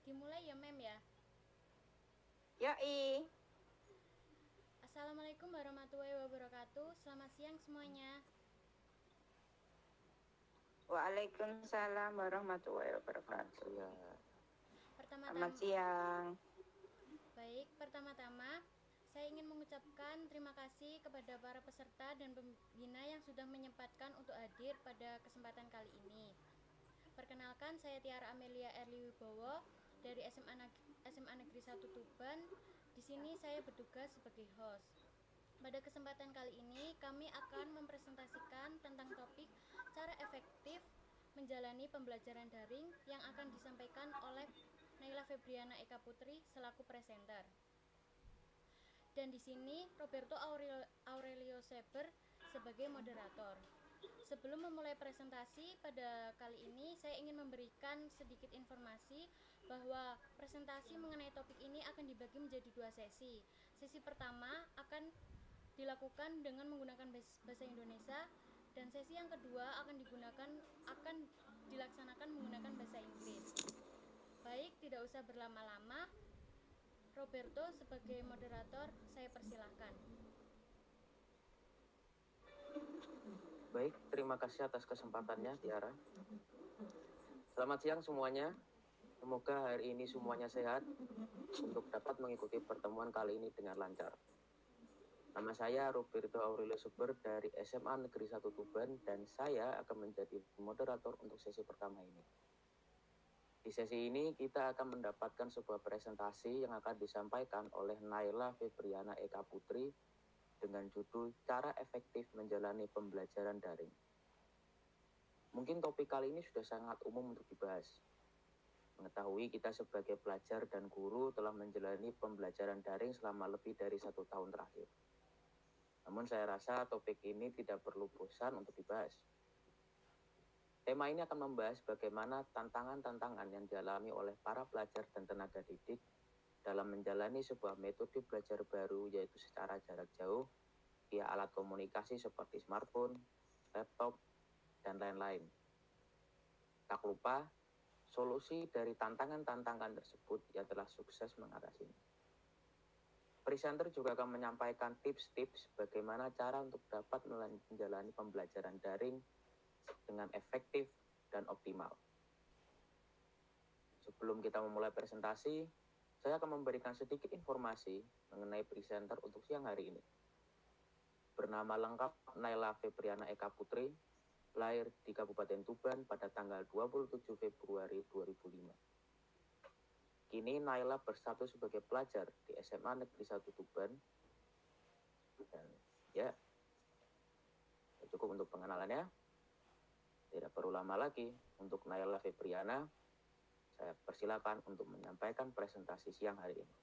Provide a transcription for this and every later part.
Dimulai ya, Mem ya. Yoi. Assalamualaikum warahmatullahi wabarakatuh. Selamat siang semuanya. Waalaikumsalam warahmatullahi wabarakatuh. Iya. Selamat Pertama-tama, siang. pertama-tama saya ingin mengucapkan terima kasih kepada para peserta dan pembina yang sudah menyempatkan untuk hadir pada kesempatan kali ini. Perkenalkan, saya Tiara Amelia Erli Wibowo dari SMA Negeri 1 Tuban. Di sini saya bertugas sebagai host. Pada kesempatan kali ini, kami akan mempresentasikan tentang topik cara efektif menjalani pembelajaran daring yang akan disampaikan oleh Naila Febriana Eka Putri selaku presenter. Dan di sini Roberto Aurelio Seber sebagai moderator. Sebelum memulai presentasi pada kali ini, saya ingin memberikan sedikit informasi bahwa presentasi mengenai topik ini akan dibagi menjadi 2 sesi. Sesi pertama akan dilakukan dengan menggunakan bahasa Indonesia, dan sesi yang kedua akan dilaksanakan menggunakan bahasa Inggris. Baik, tidak usah berlama-lama. Roberto sebagai moderator, saya persilahkan. Baik, terima kasih atas kesempatannya, Tiara. Selamat siang semuanya. Semoga hari ini semuanya sehat untuk dapat mengikuti pertemuan kali ini dengan lancar. Nama saya Roberto Aurelio Seber dari SMA Negeri 1 Tuban dan saya akan menjadi moderator untuk sesi pertama ini. Di sesi ini kita akan mendapatkan sebuah presentasi yang akan disampaikan oleh Naila Febriana Eka Putri dengan judul Cara Efektif Menjalani Pembelajaran Daring. Mungkin topik kali ini sudah sangat umum untuk dibahas. Mengetahui kita sebagai pelajar dan guru telah menjalani pembelajaran daring selama lebih dari 1 tahun terakhir. Namun saya rasa topik ini tidak perlu bosan untuk dibahas. Tema ini akan membahas bagaimana tantangan-tantangan yang dialami oleh para pelajar dan tenaga didik dalam menjalani sebuah metode belajar baru, yaitu secara jarak jauh via alat komunikasi seperti smartphone, laptop, dan lain-lain. Tak lupa, solusi dari tantangan-tantangan tersebut ia telah sukses mengatasinya. Presenter juga akan menyampaikan tips-tips bagaimana cara untuk dapat menjalani pembelajaran daring dengan efektif dan optimal. Sebelum kita memulai presentasi, saya akan memberikan sedikit informasi mengenai presenter untuk siang hari ini. Bernama lengkap Naila Febriana Eka Putri, lahir di Kabupaten Tuban pada tanggal 27 Februari 2005. Kini Naila berstatus sebagai pelajar di SMA Negeri 1 Tuban. Dan ya, cukup untuk pengenalannya. Tidak perlu lama lagi, untuk Naila Febriana, saya persilakan untuk menyampaikan presentasi siang hari ini.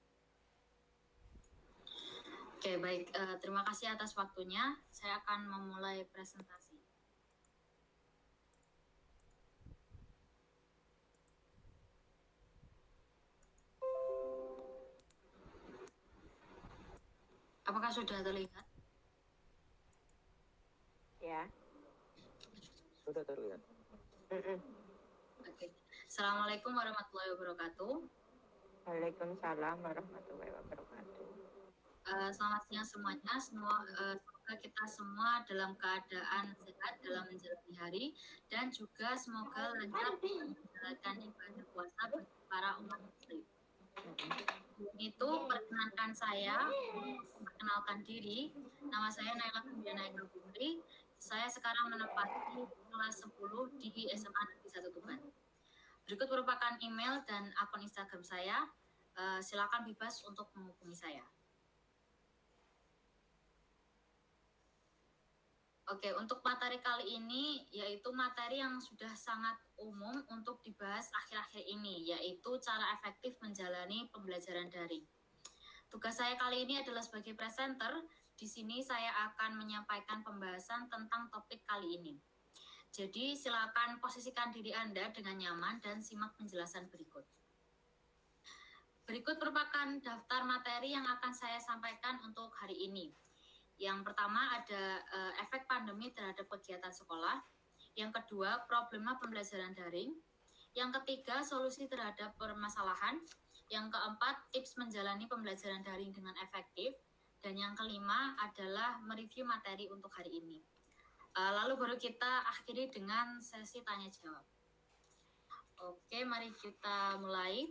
Oke, baik. Terima kasih atas waktunya. Saya akan memulai presentasi. Apakah sudah terlihat? Ya. Sudah terlihat. Oke. Assalamualaikum warahmatullahi wabarakatuh. Waalaikumsalam warahmatullahi wabarakatuh. Selamat siang semuanya. Semoga kita semua dalam keadaan sehat dalam menjalani hari, dan juga semoga lancar menjalankan ibadah puasa bagi para umat muslim. Itu perkenalkan saya, perkenalkan diri. Nama saya Naila Febriana Eka Putri. Saya sekarang menempati kelas 10 di SMA Negeri 1 Tuban. Berikut merupakan email dan akun Instagram saya. Silakan bebas untuk menghubungi saya. Oke, untuk materi kali ini yaitu materi yang sudah sangat umum untuk dibahas akhir-akhir ini, yaitu cara efektif menjalani pembelajaran daring. Tugas saya kali ini adalah sebagai presenter. Di sini saya akan menyampaikan pembahasan tentang topik kali ini. Jadi silakan posisikan diri Anda dengan nyaman dan simak penjelasan berikut. Berikut merupakan daftar materi yang akan saya sampaikan untuk hari ini. Yang pertama ada efek pandemi terhadap kegiatan sekolah. Yang kedua, problema pembelajaran daring. Yang ketiga, solusi terhadap permasalahan. Yang keempat, tips menjalani pembelajaran daring dengan efektif. Dan yang kelima adalah mereview materi untuk hari ini. Lalu baru kita akhiri dengan sesi tanya jawab. Oke, mari kita mulai.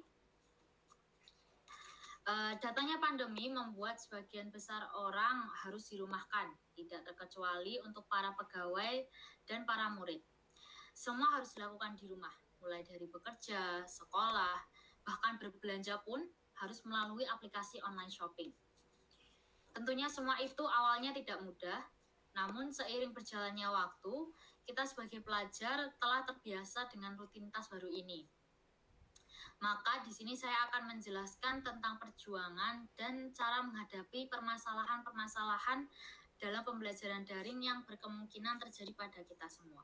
Datangnya pandemi membuat sebagian besar orang harus dirumahkan, tidak terkecuali untuk para pegawai dan para murid. Semua harus dilakukan di rumah, mulai dari bekerja, sekolah, bahkan berbelanja pun harus melalui aplikasi online shopping. Tentunya semua itu awalnya tidak mudah, namun seiring berjalannya waktu, kita sebagai pelajar telah terbiasa dengan rutinitas baru ini. Maka di sini saya akan menjelaskan tentang perjuangan dan cara menghadapi permasalahan-permasalahan dalam pembelajaran daring yang berkemungkinan terjadi pada kita semua.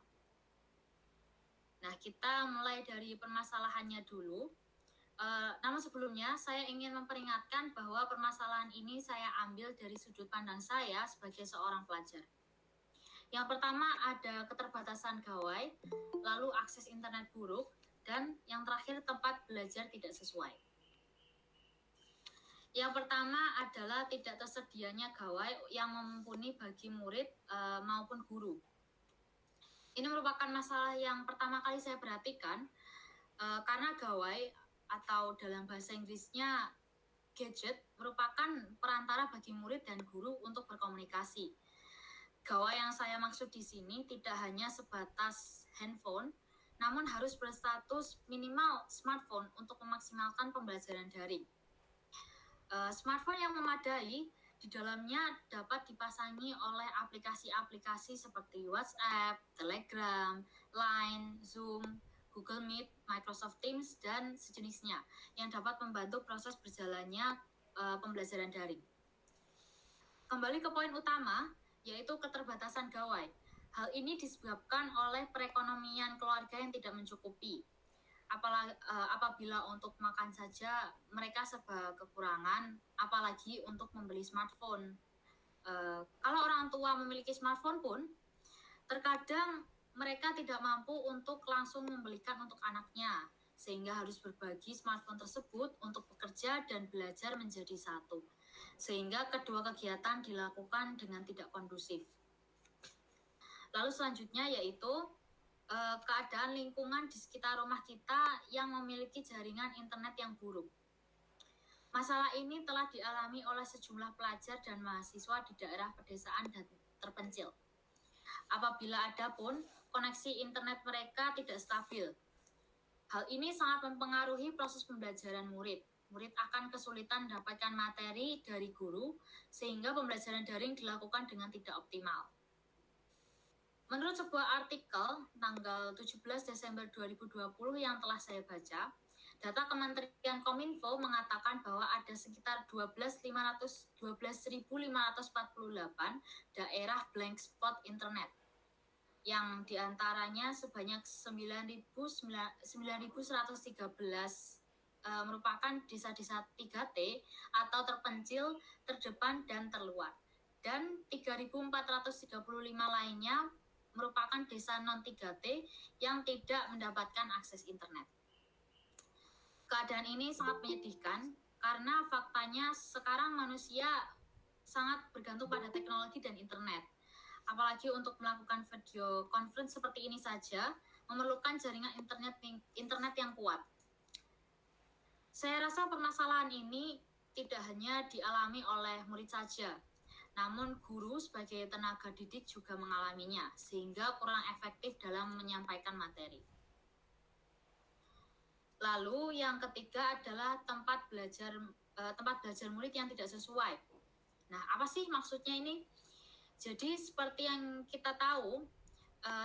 Nah, kita mulai dari permasalahannya dulu. Namun sebelumnya saya ingin memperingatkan bahwa permasalahan ini saya ambil dari sudut pandang saya sebagai seorang pelajar. Yang pertama ada keterbatasan gawai, lalu akses internet buruk, dan yang terakhir tempat belajar tidak sesuai. Yang pertama adalah tidak tersedianya gawai yang mumpuni bagi murid maupun guru. Ini merupakan masalah yang pertama kali saya perhatikan karena gawai atau dalam bahasa Inggrisnya gadget merupakan perantara bagi murid dan guru untuk berkomunikasi. Gawai yang saya maksud di sini tidak hanya sebatas handphone, namun harus berstatus minimal smartphone untuk memaksimalkan pembelajaran daring. Smartphone yang memadai di dalamnya dapat dipasangi oleh aplikasi-aplikasi seperti WhatsApp, Telegram, Line, Zoom, Google Meet, Microsoft Teams, dan sejenisnya yang dapat membantu proses berjalannya pembelajaran daring. Kembali ke poin utama, yaitu keterbatasan gawai. Hal ini disebabkan oleh perekonomian keluarga yang tidak mencukupi. Apabila untuk makan saja mereka serba kekurangan, apalagi untuk membeli smartphone. Kalau orang tua memiliki smartphone pun, terkadang mereka tidak mampu untuk langsung membelikan untuk anaknya, sehingga harus berbagi smartphone tersebut untuk bekerja dan belajar menjadi satu, sehingga kedua kegiatan dilakukan dengan tidak kondusif. Lalu selanjutnya yaitu keadaan lingkungan di sekitar rumah kita yang memiliki jaringan internet yang buruk. Masalah ini telah dialami oleh sejumlah pelajar dan mahasiswa di daerah pedesaan dan terpencil. Apabila ada pun koneksi internet mereka tidak stabil. Hal ini sangat mempengaruhi proses pembelajaran murid. Murid akan kesulitan mendapatkan materi dari guru sehingga pembelajaran daring dilakukan dengan tidak optimal. Menurut sebuah artikel tanggal 17 Desember 2020 yang telah saya baca, data Kementerian Kominfo mengatakan bahwa ada sekitar 12.548 daerah blank spot internet, yang diantaranya sebanyak 9.113 merupakan desa-desa 3T atau terpencil, terdepan, dan terluar. Dan 3.435 lainnya merupakan desa non-3T yang tidak mendapatkan akses internet. Keadaan ini sangat menyedihkan karena faktanya sekarang manusia sangat bergantung pada teknologi dan internet. Apalagi untuk melakukan video conference seperti ini saja memerlukan jaringan internet yang kuat. Saya rasa permasalahan ini tidak hanya dialami oleh murid saja, namun guru sebagai tenaga didik juga mengalaminya, sehingga kurang efektif dalam menyampaikan materi. Lalu yang ketiga adalah tempat belajar murid yang tidak sesuai. Nah, apa sih maksudnya ini? Jadi seperti yang kita tahu,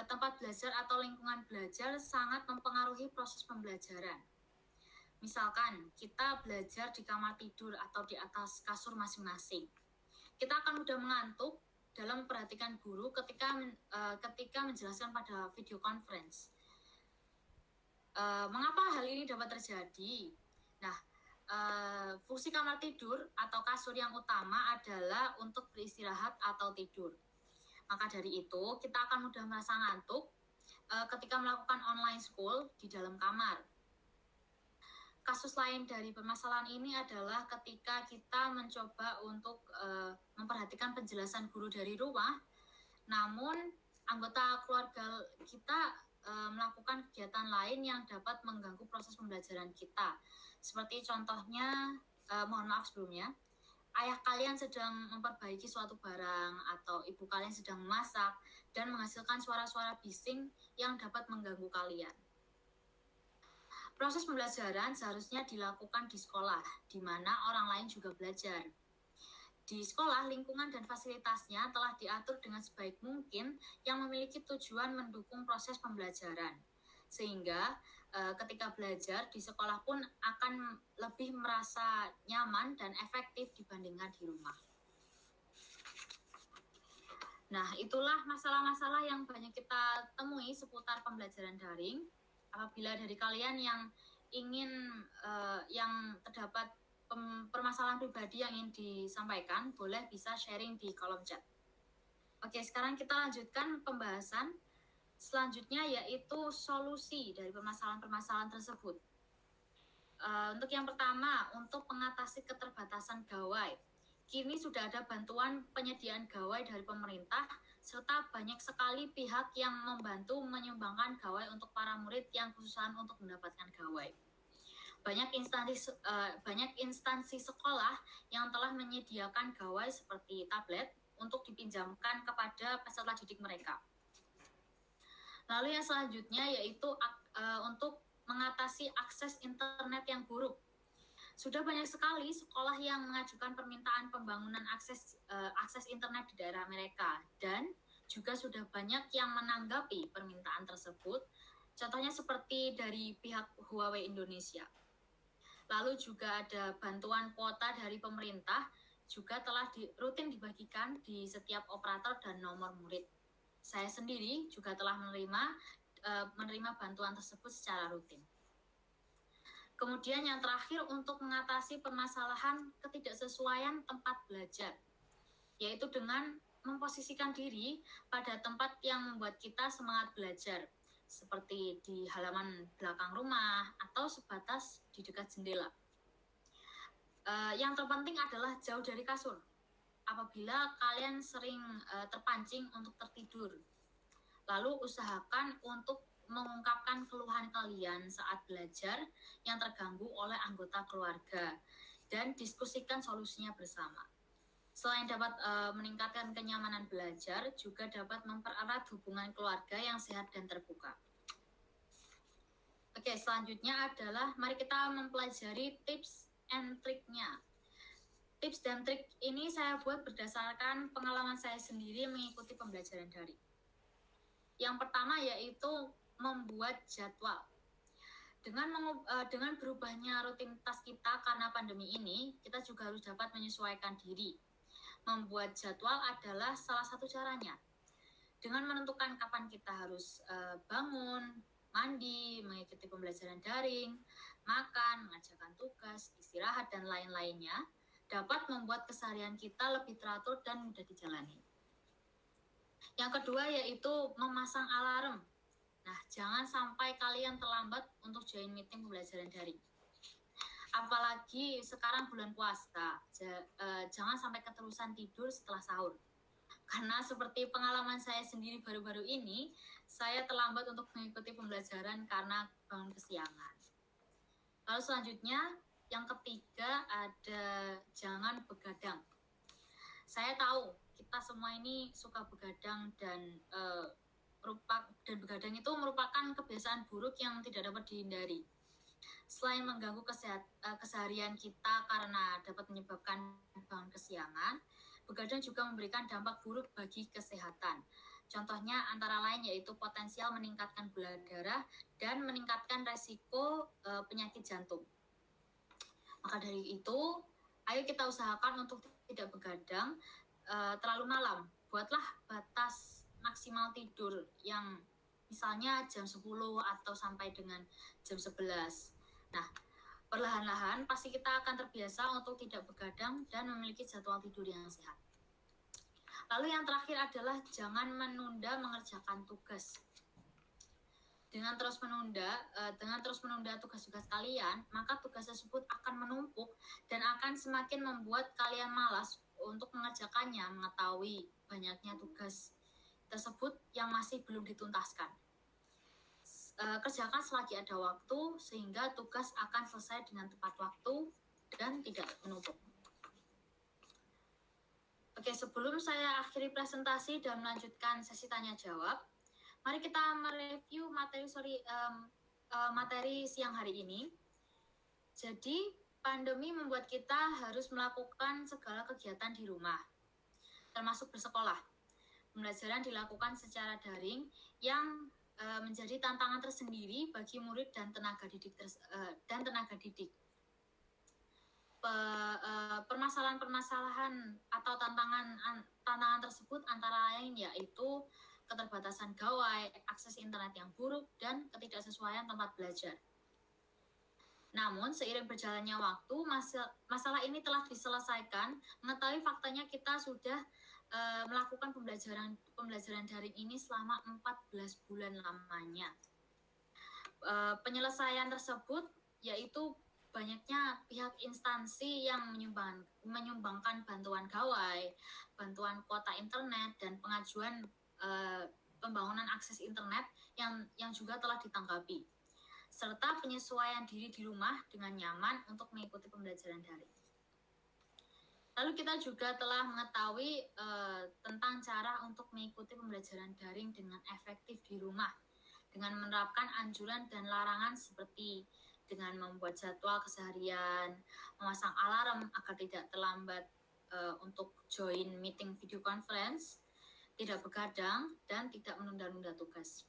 tempat belajar atau lingkungan belajar sangat mempengaruhi proses pembelajaran. Misalkan kita belajar di kamar tidur atau di atas kasur masing-masing. Kita akan mudah mengantuk dalam memperhatikan guru ketika menjelaskan pada video conference. Mengapa hal ini dapat terjadi? Nah, fungsi kamar tidur atau kasur yang utama adalah untuk beristirahat atau tidur. Maka dari itu, kita akan mudah merasa ngantuk ketika melakukan online school di dalam kamar. Kasus lain dari permasalahan ini adalah ketika kita mencoba untuk memperhatikan penjelasan guru dari rumah, namun anggota keluarga kita melakukan kegiatan lain yang dapat mengganggu proses pembelajaran kita. Seperti contohnya, mohon maaf sebelumnya, ayah kalian sedang memperbaiki suatu barang atau ibu kalian sedang memasak dan menghasilkan suara-suara bising yang dapat mengganggu kalian. Proses pembelajaran seharusnya dilakukan di sekolah, di mana orang lain juga belajar. Di sekolah, lingkungan dan fasilitasnya telah diatur dengan sebaik mungkin yang memiliki tujuan mendukung proses pembelajaran. Sehingga ketika belajar di sekolah pun akan lebih merasa nyaman dan efektif dibandingkan di rumah. Nah, itulah masalah-masalah yang banyak kita temui seputar pembelajaran daring. Apabila dari kalian yang ingin yang terdapat permasalahan pribadi yang ingin disampaikan, boleh bisa sharing di kolom chat. Oke, sekarang kita lanjutkan pembahasan selanjutnya, yaitu solusi dari permasalahan-permasalahan tersebut. Untuk yang pertama, untuk mengatasi keterbatasan gawai. Kini sudah ada bantuan penyediaan gawai dari pemerintah, serta banyak sekali pihak yang membantu menyumbangkan gawai untuk para murid yang kesusahan untuk mendapatkan gawai. Banyak instansi sekolah yang telah menyediakan gawai seperti tablet untuk dipinjamkan kepada peserta didik mereka. Lalu yang selanjutnya yaitu untuk mengatasi akses internet yang buruk. Sudah banyak sekali sekolah yang mengajukan permintaan pembangunan akses internet di daerah mereka, dan juga sudah banyak yang menanggapi permintaan tersebut. Contohnya seperti dari pihak Huawei Indonesia. Lalu juga ada bantuan kuota dari pemerintah, juga telah rutin dibagikan di setiap operator dan nomor murid. Saya sendiri juga telah menerima bantuan tersebut secara rutin. Kemudian yang terakhir, untuk mengatasi permasalahan ketidaksesuaian tempat belajar, yaitu dengan memposisikan diri pada tempat yang membuat kita semangat belajar, seperti di halaman belakang rumah atau sebatas di dekat jendela. Yang terpenting adalah jauh dari kasur. Apabila kalian sering terpancing untuk tertidur, lalu usahakan untuk mengungkapkan keluhan kalian saat belajar yang terganggu oleh anggota keluarga dan diskusikan solusinya bersama. Selain dapat meningkatkan kenyamanan belajar, juga dapat mempererat hubungan keluarga yang sehat dan terbuka. Oke, selanjutnya adalah mari kita mempelajari tips and triknya. Tips dan trik ini saya buat berdasarkan pengalaman saya sendiri mengikuti pembelajaran daring. Yang pertama yaitu membuat jadwal. Dengan berubahnya rutinitas kita karena pandemi ini, kita juga harus dapat menyesuaikan diri. Membuat jadwal adalah salah satu caranya. Dengan menentukan kapan kita harus bangun, mandi, mengikuti pembelajaran daring, makan, mengerjakan tugas, istirahat, dan lain-lainnya, dapat membuat keseharian kita lebih teratur dan mudah dijalani. Yang kedua yaitu memasang alarm. Nah, jangan sampai kalian terlambat untuk join meeting pembelajaran daring. Apalagi sekarang bulan puasa, jangan sampai keterusan tidur setelah sahur. Karena seperti pengalaman saya sendiri baru-baru ini, saya terlambat untuk mengikuti pembelajaran karena bangun kesiangan. Lalu selanjutnya, yang ketiga ada jangan begadang. Saya tahu kita semua ini suka begadang dan begadang itu merupakan kebiasaan buruk yang tidak dapat dihindari. Selain mengganggu keseharian kita karena dapat menyebabkan bangun kesiangan, begadang juga memberikan dampak buruk bagi kesehatan. Contohnya antara lain yaitu potensial meningkatkan gula darah dan meningkatkan resiko penyakit jantung. Maka dari itu, ayo kita usahakan untuk tidak begadang terlalu malam. Buatlah batas maksimal tidur yang misalnya jam 10 atau sampai dengan jam 11. Nah, perlahan-lahan pasti kita akan terbiasa untuk tidak begadang dan memiliki jadwal tidur yang sehat. Lalu yang terakhir adalah jangan menunda mengerjakan tugas. dengan terus menunda tugas-tugas kalian, maka tugas tersebut akan menumpuk dan akan semakin membuat kalian malas untuk mengerjakannya, mengetahui banyaknya tugas tersebut yang masih belum dituntaskan. Kerjakan selagi ada waktu sehingga tugas akan selesai dengan tepat waktu dan tidak menumpuk. Oke, sebelum saya akhiri presentasi dan melanjutkan sesi tanya jawab, mari kita mereview materi siang hari ini. Jadi, pandemi membuat kita harus melakukan segala kegiatan di rumah, termasuk bersekolah. Pembelajaran dilakukan secara daring yang menjadi tantangan tersendiri bagi murid dan tenaga didik. Permasalahan-permasalahan atau tantangan tersebut antara lain yaitu keterbatasan gawai, akses internet yang buruk, dan ketidaksesuaian tempat belajar. Namun, seiring berjalannya waktu, masalah ini telah diselesaikan. Mengetahui faktanya, kita sudah melakukan pembelajaran daring ini selama 14 bulan lamanya. Penyelesaian tersebut yaitu banyaknya pihak instansi yang menyumbangkan bantuan gawai, bantuan kuota internet, dan pengajuan pembangunan akses internet yang juga telah ditanggapi, serta penyesuaian diri di rumah dengan nyaman untuk mengikuti pembelajaran daring. Lalu kita juga telah mengetahui tentang cara untuk mengikuti pembelajaran daring dengan efektif di rumah, dengan menerapkan anjuran dan larangan seperti dengan membuat jadwal keseharian, memasang alarm agar tidak terlambat untuk join meeting video conference, tidak begadang, dan tidak menunda-nunda tugas.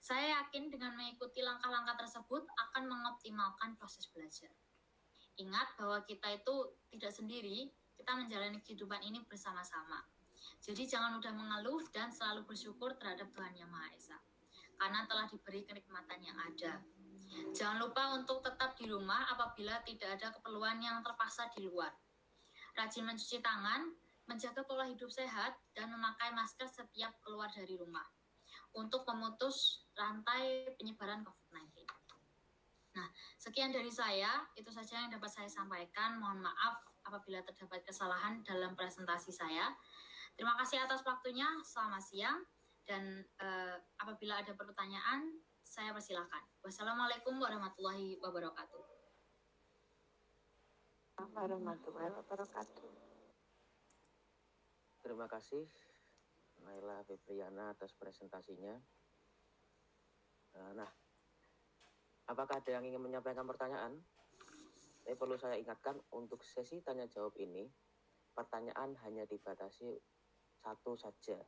Saya yakin dengan mengikuti langkah-langkah tersebut akan mengoptimalkan proses belajar. Ingat bahwa kita itu tidak sendiri, kita menjalani kehidupan ini bersama-sama. Jadi jangan mudah mengeluh dan selalu bersyukur terhadap Tuhan Yang Maha Esa, karena telah diberi kenikmatan yang ada. Jangan lupa untuk tetap di rumah apabila tidak ada keperluan yang terpaksa di luar. Rajin mencuci tangan, menjaga pola hidup sehat, dan memakai masker setiap keluar dari rumah untuk memutus rantai penyebaran COVID-19. Nah, sekian dari saya, itu saja yang dapat saya sampaikan. Mohon maaf apabila terdapat kesalahan dalam presentasi saya. Terima kasih atas waktunya, selamat siang, dan apabila ada pertanyaan, saya persilakan. Wassalamualaikum warahmatullahi wabarakatuh. Warahmatullahi wabarakatuh. Terima kasih Naila Febriana atas presentasinya. Nah, apakah ada yang ingin menyampaikan pertanyaan? Tapi perlu saya ingatkan, untuk sesi tanya jawab ini, pertanyaan hanya dibatasi satu saja.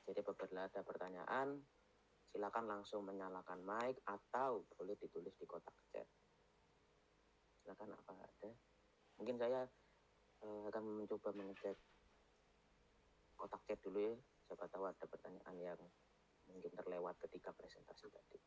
Jadi apabila ada pertanyaan, silakan langsung menyalakan mic atau boleh ditulis di kotak chat. Silakan, apa ada? Mungkin saya akan mencoba mengecek kotak chat dulu ya. Siapa tahu ada pertanyaan yang mungkin terlewat ketika presentasi tadi.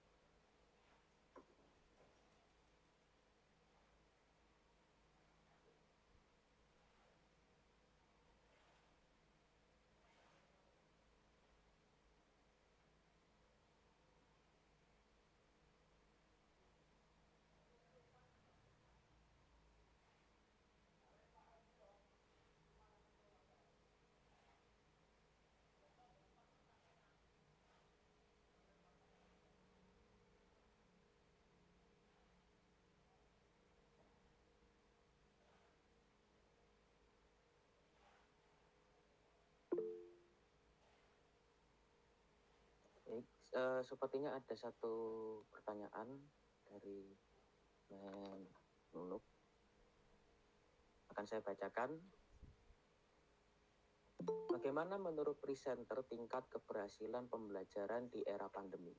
Baik, sepertinya ada satu pertanyaan dari Nunuk. Akan saya bacakan. Bagaimana menurut presenter tingkat keberhasilan pembelajaran di era pandemi?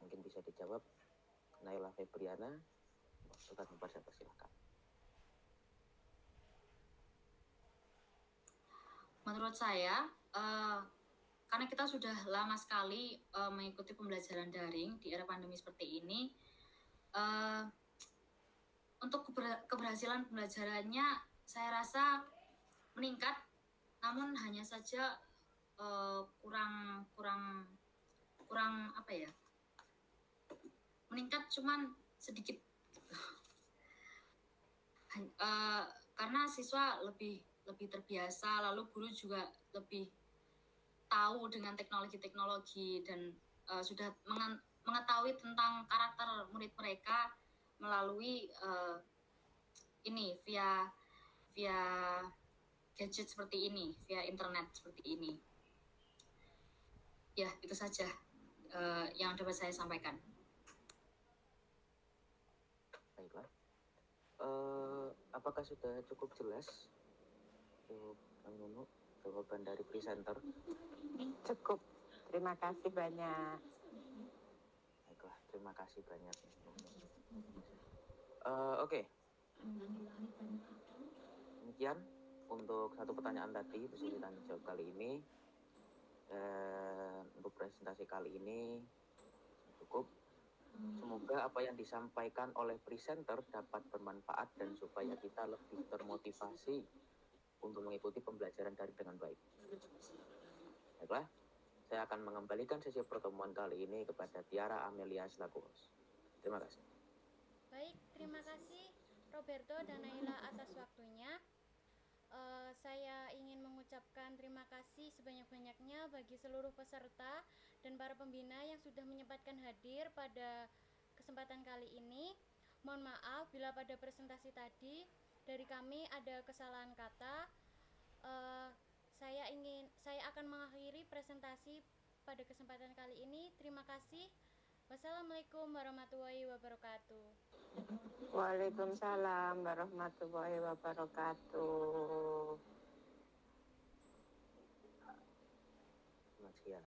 Mungkin bisa dijawab Naila Febriana. Sudah saya persilakan. Menurut saya, karena kita sudah lama sekali mengikuti pembelajaran daring di era pandemi seperti ini, untuk keberhasilan pembelajarannya saya rasa meningkat, namun hanya saja kurang memang apa ya, meningkat cuman sedikit. Karena siswa lebih terbiasa, lalu guru juga lebih tahu dengan teknologi-teknologi dan sudah mengetahui tentang karakter murid mereka melalui ini via gadget seperti ini, via internet seperti ini. Ya, itu saja yang dapat saya sampaikan. Baiklah. Apakah sudah cukup jelas Kang Nunu jawaban dari presenter? Cukup. Terima kasih banyak. Baiklah, terima kasih banyak. Oke. Demikian untuk satu pertanyaan tadi bisa kita jawab kali ini. Dan untuk presentasi kali ini cukup. Semoga apa yang disampaikan oleh presenter dapat bermanfaat dan supaya kita lebih termotivasi untuk mengikuti pembelajaran daring dengan baik. Baiklah, saya akan mengembalikan sesi pertemuan kali ini kepada Tiara Amelia selaku host. Terima kasih. Baik, terima kasih Roberto dan Naila atas waktunya. Saya ingin mengucapkan terima kasih sebanyak-banyaknya bagi seluruh peserta dan para pembina yang sudah menyempatkan hadir pada kesempatan kali ini. Mohon maaf bila pada presentasi tadi dari kami ada kesalahan kata. Saya akan mengakhiri presentasi pada kesempatan kali ini. Terima kasih. Wassalamualaikum warahmatullahi wabarakatuh. Waalaikumsalam warahmatullahi wabarakatuh. Selamat siang.